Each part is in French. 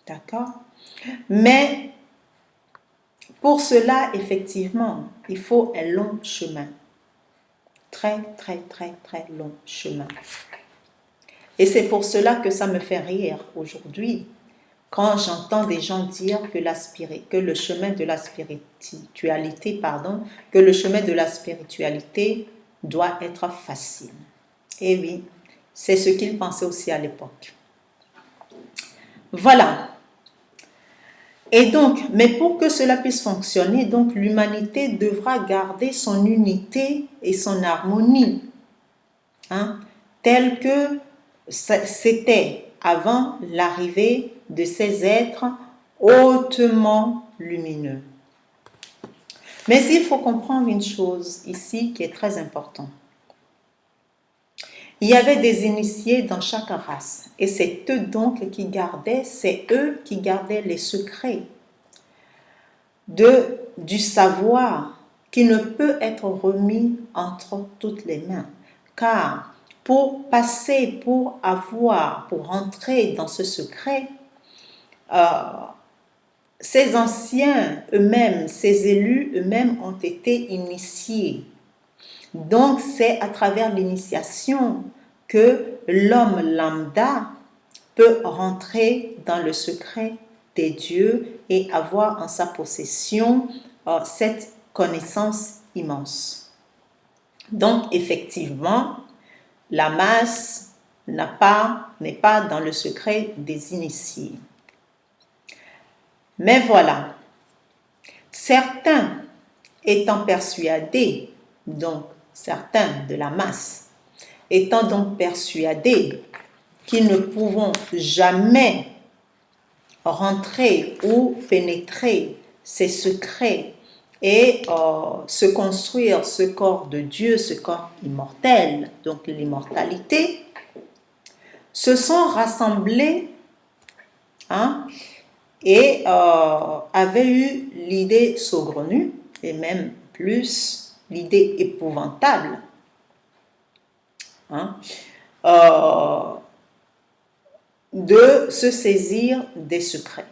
D'accord? Mais pour cela, effectivement, il faut un long chemin. Très, très, très, très long chemin. Et c'est pour cela que ça me fait rire aujourd'hui quand j'entends des gens dire que le chemin de la spiritualité, que le chemin de la spiritualité doit être facile. Et oui, c'est ce qu'ils pensaient aussi à l'époque. Voilà. Et donc, mais pour que cela puisse fonctionner, donc l'humanité devra garder son unité et son harmonie, telle que c'était avant l'arrivée de ces êtres hautement lumineux. Mais il faut comprendre une chose ici qui est très importante. Il y avait des initiés dans chaque race et c'est eux donc c'est eux qui gardaient les secrets du savoir qui ne peut être remis entre toutes les mains. Car pour rentrer dans ce secret, ces anciens eux-mêmes, ces élus eux-mêmes ont été initiés. Donc c'est à travers l'initiation que l'homme lambda peut rentrer dans le secret des dieux et avoir en sa possession cette connaissance immense. Donc effectivement, la masse n'est pas dans le secret des initiés. Mais voilà, certains étant persuadés, donc certains de la masse, étant donc persuadés qu'ils ne pourront jamais rentrer ou pénétrer ces secrets et se construire ce corps de Dieu, ce corps immortel, donc l'immortalité, se sont rassemblés et avaient eu l'idée saugrenue, et même plus l'idée épouvantable, de se saisir des secrets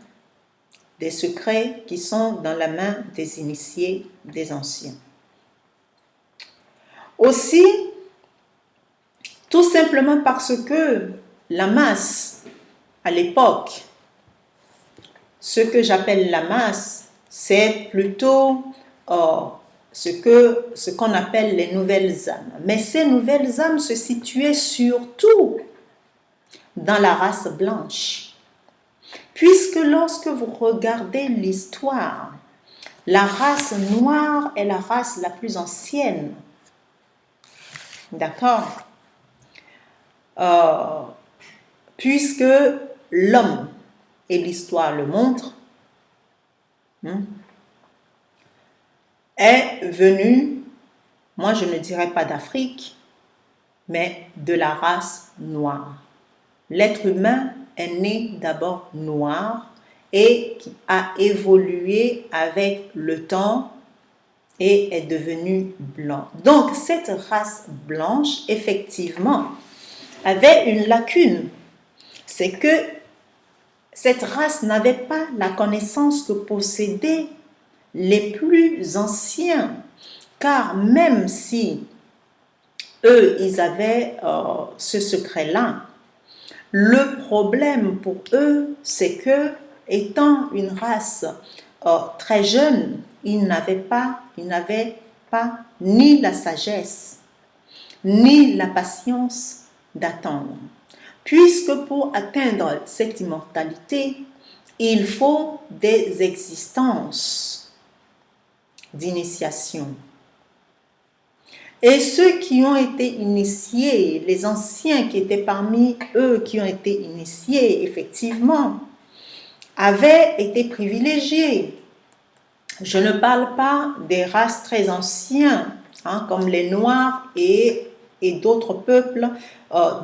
qui sont dans la main des initiés, des anciens. Aussi, tout simplement parce que la masse, à l'époque, ce que j'appelle la masse, c'est plutôt ce qu'on appelle les nouvelles âmes. Mais ces nouvelles âmes se situaient surtout dans la race blanche. Puisque lorsque vous regardez l'histoire, la race noire est la race la plus ancienne. D'accord? Puisque l'homme, et l'histoire le montre, est venu, moi je ne dirais pas d'Afrique, mais de la race noire. L'être humain est né d'abord noir et qui a évolué avec le temps et est devenu blanc. Donc cette race blanche, effectivement, avait une lacune. C'est que cette race n'avait pas la connaissance que possédaient les plus anciens, car même si eux, ils avaient ce secret-là, le problème pour eux, c'est que, étant une race très jeune, ils n'avaient pas ni la sagesse, ni la patience d'attendre. Puisque pour atteindre cette immortalité, il faut des existences d'initiation. Et ceux qui ont été initiés, les anciens qui étaient parmi eux qui ont été initiés, effectivement, avaient été privilégiés. Je ne parle pas des races très anciennes, comme les Noirs et d'autres peuples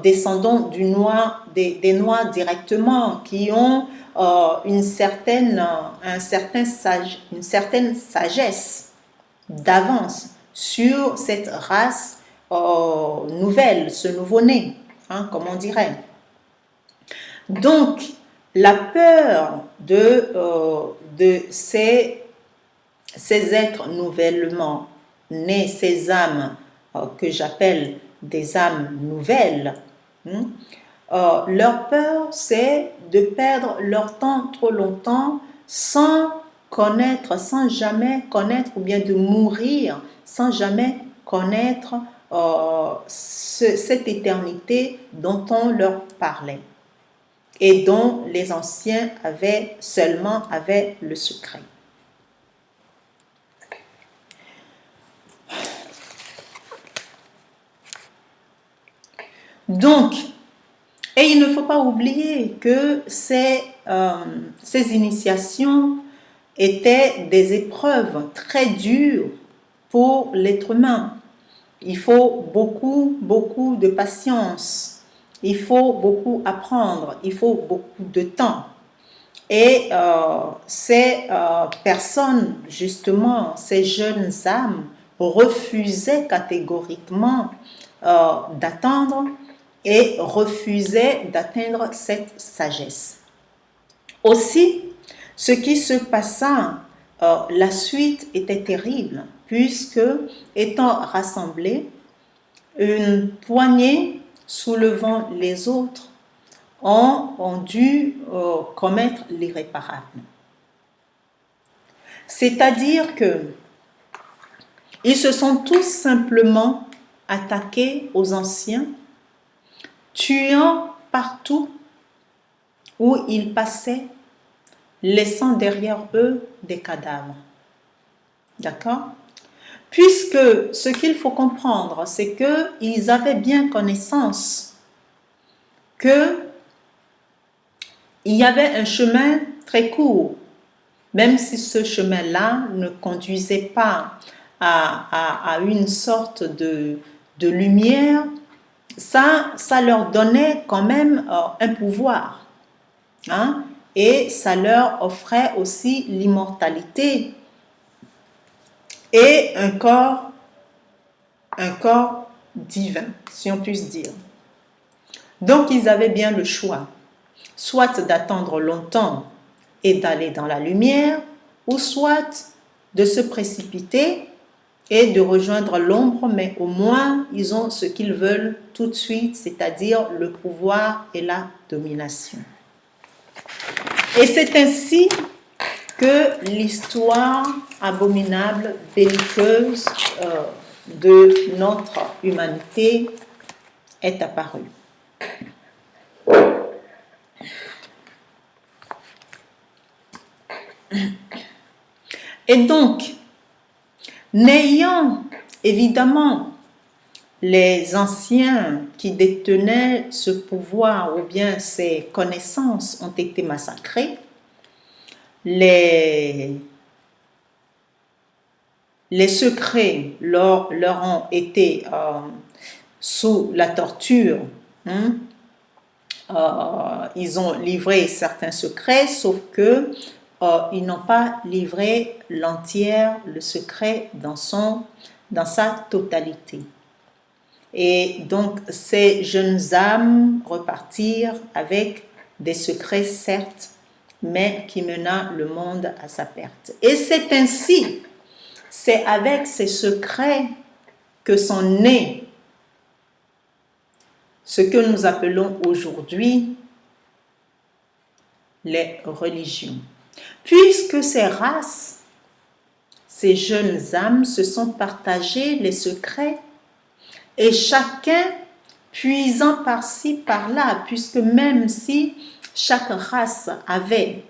descendants des Noirs directement, qui ont une certaine sagesse d'avance sur cette race nouvelle, ce nouveau-né, comme on dirait. Donc, la peur de ces êtres nouvellement nés, ces âmes que j'appelle des âmes nouvelles, leur peur, c'est de perdre leur temps trop longtemps sans connaître, sans jamais connaître, ou bien de mourir sans jamais connaître cette éternité dont on leur parlait et dont les anciens avaient le secret. Donc, et il ne faut pas oublier que ces initiations étaient des épreuves très dures pour l'être humain. Il faut beaucoup de patience. Il faut beaucoup apprendre. Il faut beaucoup de temps. Et ces personnes, justement, ces jeunes âmes, refusaient catégoriquement d'attendre et refusaient d'atteindre cette sagesse. Aussi, ce qui se passa, la suite était terrible, puisque, étant rassemblés, une poignée soulevant les autres ont dû commettre l'irréparable. C'est-à-dire que ils se sont tous simplement attaqués aux anciens, tuant partout où ils passaient, laissant derrière eux des cadavres. D'accord? Puisque ce qu'il faut comprendre, c'est qu'ils avaient bien connaissance qu'il y avait un chemin très court, même si ce chemin-là ne conduisait pas à une sorte de lumière, ça leur donnait quand même un pouvoir, hein? Et ça leur offrait aussi l'immortalité et un corps divin, si on puisse dire. Donc ils avaient bien le choix, soit d'attendre longtemps et d'aller dans la lumière, ou soit de se précipiter et de rejoindre l'ombre, mais au moins ils ont ce qu'ils veulent tout de suite, c'est-à-dire le pouvoir et la domination. Et c'est ainsi que l'histoire abominable, belliqueuse de notre humanité est apparue. Et donc, n'ayant évidemment les anciens qui détenaient ce pouvoir ou bien ces connaissances ont été massacrés, les secrets leur ont été sous la torture. Ils ont livré certains secrets, sauf que ils n'ont pas livré le secret dans sa totalité. Et donc, ces jeunes âmes repartirent avec des secrets, certes, mais qui mena le monde à sa perte. Et c'est ainsi, c'est avec ces secrets que sont nés ce que nous appelons aujourd'hui les religions. Puisque ces races, ces jeunes âmes se sont partagées les secrets et chacun puisant par-ci, par-là, puisque même si chaque race avait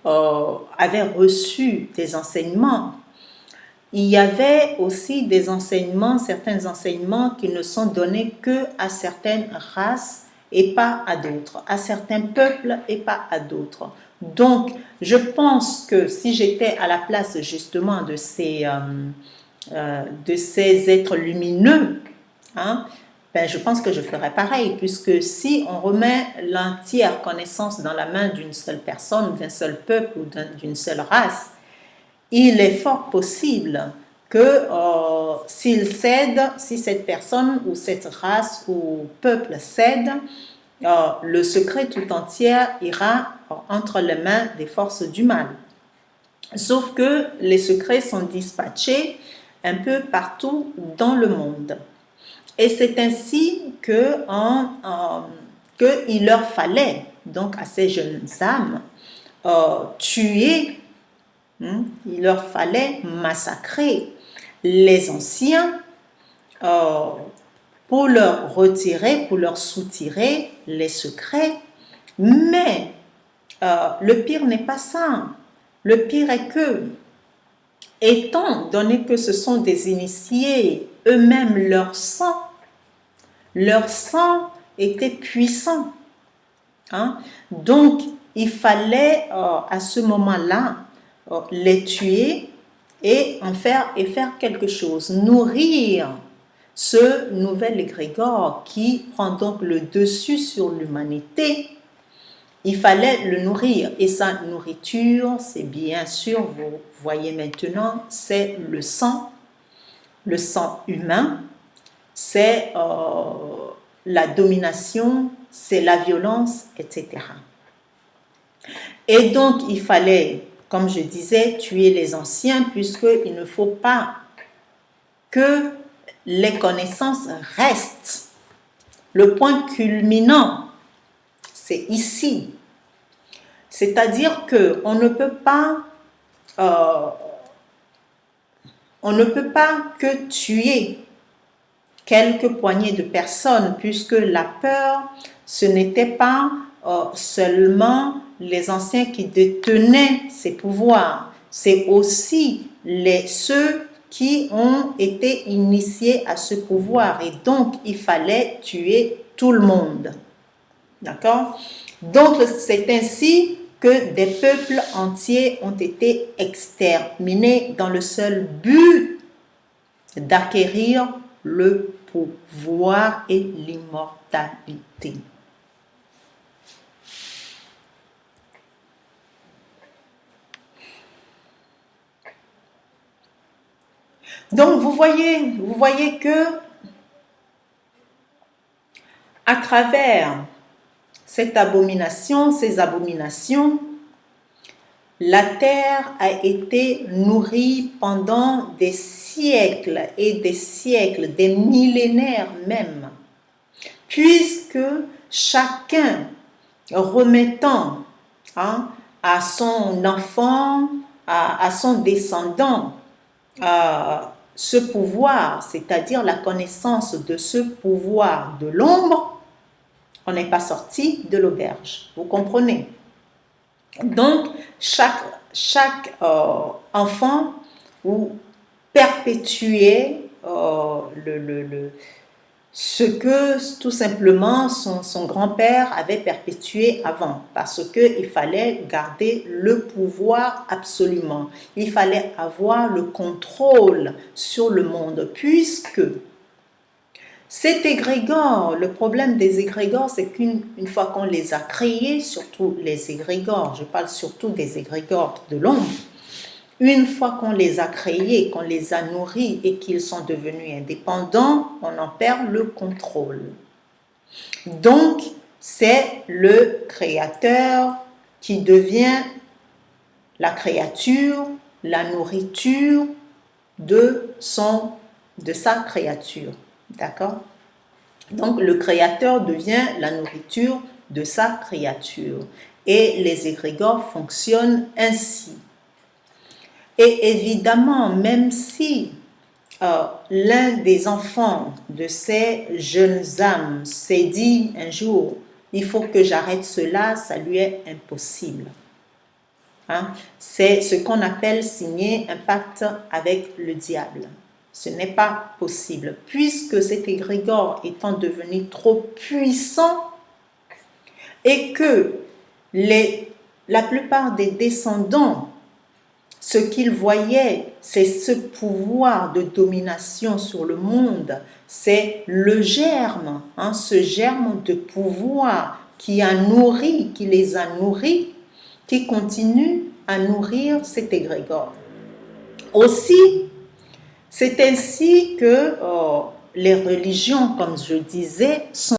reçu des enseignements, il y avait aussi des enseignements, certains enseignements qui ne sont donnés qu'à certaines races et pas à d'autres, à certains peuples et pas à d'autres. Donc, je pense que si j'étais à la place justement de ces êtres lumineux, hein, ben je pense que je ferais pareil, puisque si on remet l'entière connaissance dans la main d'une seule personne, d'un seul peuple ou d'une seule race, il est fort possible que s'il cède, si cette personne ou cette race ou peuple cède, le secret tout entier ira entre les mains des forces du mal. Sauf que les secrets sont dispatchés un peu partout dans le monde. Et c'est ainsi qu'il leur fallait, donc à ces jeunes âmes, tuer, il leur fallait massacrer les anciens pour leur retirer, pour leur soutirer les secrets. Mais le pire n'est pas ça. Le pire est que, étant donné que ce sont des initiés, eux-mêmes leur sang était puissant. Donc, il fallait à ce moment-là les tuer et faire quelque chose, nourrir ce nouvel égrégore qui prend donc le dessus sur l'humanité. Il fallait le nourrir et sa nourriture, c'est bien sûr, vous voyez maintenant, c'est le sang humain, c'est la domination, c'est la violence, etc. Et donc, il fallait, comme je disais, tuer les anciens puisqu'il ne faut pas que les connaissances restent. Le point culminant, c'est ici. C'est-à-dire qu'on ne peut pas que tuer quelques poignées de personnes, puisque la peur, ce n'était pas seulement les anciens qui détenaient ces pouvoirs, c'est aussi ceux qui ont été initiés à ce pouvoir. Et donc, il fallait tuer tout le monde. D'accord? Donc, c'est ainsi que des peuples entiers ont été exterminés dans le seul but d'acquérir le pouvoir et l'immortalité. Donc, vous voyez que à travers ces abominations, la terre a été nourrie pendant des siècles et des siècles, des millénaires même, puisque chacun remettant à son enfant, à son descendant, ce pouvoir, c'est-à-dire la connaissance de ce pouvoir de l'ombre, on n'est pas sorti de l'auberge. Vous comprenez? Donc, chaque enfant ou perpétuait ce que tout simplement son grand-père avait perpétué avant, parce qu'il fallait garder le pouvoir absolument. Il fallait avoir le contrôle sur le monde, puisque cet égrégore, le problème des égrégores, c'est qu'une fois qu'on les a créés, surtout les égrégores, je parle surtout des égrégores de l'ombre, une fois qu'on les a créés, qu'on les a nourris et qu'ils sont devenus indépendants, on en perd le contrôle. Donc, c'est le créateur qui devient la créature, la nourriture de sa créature. D'accord? Donc, le créateur devient la nourriture de sa créature. Et les égrégores fonctionnent ainsi. Et évidemment, même si l'un des enfants de ces jeunes âmes s'est dit un jour, il faut que j'arrête cela, ça lui est impossible. C'est ce qu'on appelle signer un pacte avec le diable. Ce n'est pas possible, puisque cet égrégore étant devenu trop puissant et que la plupart des descendants, ce qu'ils voyaient, c'est ce pouvoir de domination sur le monde, c'est le germe, ce germe de pouvoir qui les a nourris, qui continue à nourrir cet égrégore. Aussi, c'est ainsi que les religions, comme je disais, sont